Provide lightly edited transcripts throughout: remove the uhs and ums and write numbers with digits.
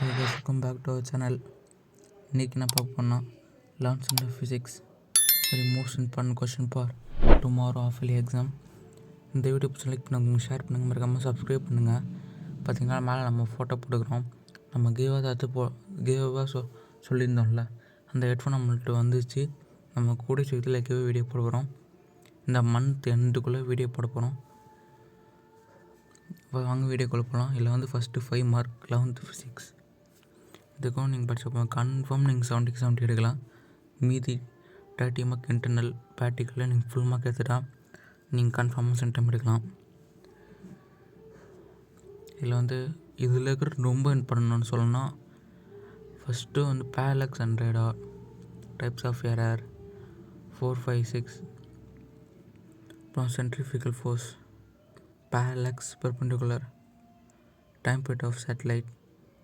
Hey guys, welcome back to our channel. இன்றைக்கி நான் பார்க்க போனால் 11th standard physics very most important question for tomorrow half-yearly exam. இந்த video select பண்ணுங்க, share பண்ணுங்கள், மறக்காமல் சப்ஸ்கிரைப் பண்ணுங்கள். பார்த்திங்கன்னா மேலே நம்ம ஃபோட்டோ போட்டுக்கிறோம். நம்ம கிவ்வாக சொல்லியிருந்தோம்ல, அந்த ஹெட்ஃபோன் நம்மள்கிட்ட வந்துச்சு. நம்ம கூட சேர்த்துல வீடியோ போட போகிறோம். இந்த மந்த் எண்டுக்குள்ளே வீடியோ போட போகிறோம். இப்போ வாங்க வீடியோக்குள்ளே போகலாம். இதில் வந்து ஃபஸ்ட்டு 5 மார்க் 11th physics. இதுக்கும் நீங்கள் படிச்சப்போ கன்ஃபார்ம் நீங்கள் 70 எடுக்கலாம். மீதி 30 மார்க் இன்டர்னல் ப்ராக்டிக்கலில் நீங்கள் ஃபுல் மார்க் எடுத்துட்டா நீங்கள் கன்ஃபார்மாக சென்டம் எடுக்கலாம். இதில் வந்து இதில் இருக்கிற ரொம்ப இம்பார்ட்டன்ட்னு சொல்லணும்னா, ஃபஸ்ட்டு வந்து parallax and radar, types of error 4, 5, 6, அப்புறம் centrifugal force, parallax, perpendicular, time period of satellite,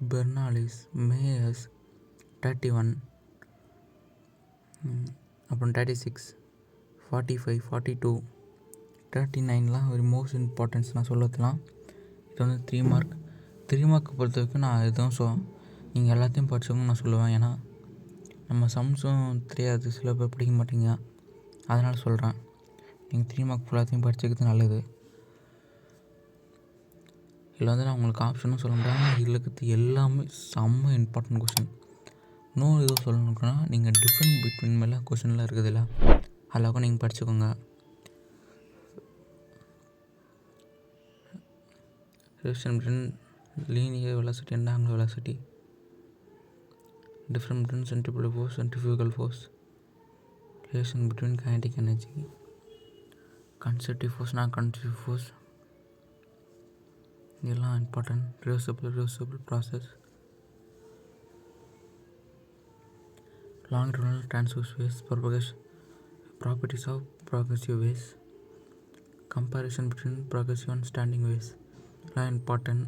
பெர்னாலிஸ், மேயர்ஸ் 31, அப்புறம் 36, 45, 42, 39லாம் ஒரு மோஸ்ட் இம்பார்ட்டன்ஸ் நான் சொல்லலாம். இது வந்து 3 மார்க். 3 மார்க் பொறுத்த வரைக்கும் நான் எதுவும் நீங்கள் எல்லாத்தையும் படிச்சவங்க நான் சொல்லுவேன். ஏன்னா நம்ம சம்ஸும் தெரியாது, சில பேர் படிக்க மாட்டீங்க, அதனால் சொல்கிறேன். நீங்கள் 3 மார்க் ஃபுல்லாத்தையும் படிச்சுக்கிறது நல்லது. இதில் வந்து நான் உங்களுக்கு ஆப்ஷனும் சொல்ல முடியாது. இதில் இருக்கிறது எல்லாமே செம்ம இம்பார்ட்டன்ட் கொஷின். இன்னும் எதுவும் சொல்லணுன்னா, நீங்கள் டிஃப்ரெண்ட் பிட்வீன் மேலே கொஷினில் இருக்குதுல்ல, அதெல்லாம் நீங்கள் படிச்சுக்கோங்க. Relation between linear velocity and angular velocity, different between centripetal force, centrifugal force, relation between kinetic energy, conservative force, non conservative force, இதெல்லாம் important. Reversible process, longitudinal transverse waves, propagation, properties of progressive waves, comparison between progressive and standing waves, எல்லாம் important.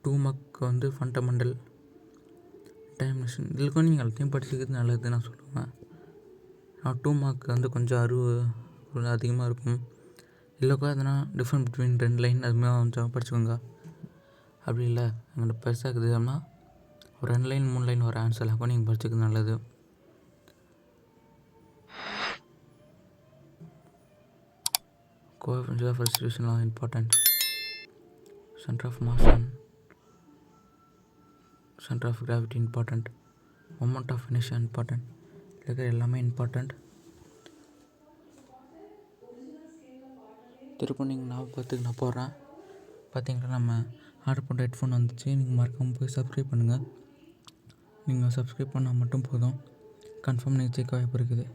2 mark வந்து fundamental time machine. இதுக்கும் நீங்கள் எல்லாத்தையும் படிச்சுக்கிறது நல்லது நான் சொல்லுவேன். 2 mark வந்து கொஞ்சம் அதிகமாக இருக்கும். இல்லைக்கா எதுனா டிஃப்ரெண்ட் பிட்வீன் 2 லைன் அதுமாதிரி கொஞ்சம் படிச்சுக்கோங்க. அப்படி இல்லை எங்கள்கிட்ட பெருசாக இருக்குது அப்படின்னா ஒரு 2 லைன் 3 லைன் ஒரு ஆன்சர் எல்லாம் நீங்கள் படிச்சுக்கிறது நல்லது. கோஎஃபிஷியன்ட் ஆஃப் ரெஸ்டியூஷன்லாம் important. Centre of mass and centre of gravity important. Moment of inertia important. இருக்கிற எல்லாமே இம்பார்ட்டன்ட். திரும்ப நீங்கள் ஞாபகத்துக்கு நான் போடுறேன். பார்த்தீங்கன்னா நம்ம ஆர்டர் பண்ணுற ஹெட்ஃபோன் வந்துச்சு. நீங்கள் மறக்காமல் போய் சப்ஸ்கிரைப் பண்ணுங்கள். நீங்கள் சப்ஸ்கிரைப் பண்ணால் மட்டும் போதும், கன்ஃபார்ம் நீங்கள் ஜெயிக்க வாய்ப்பு இருக்குது.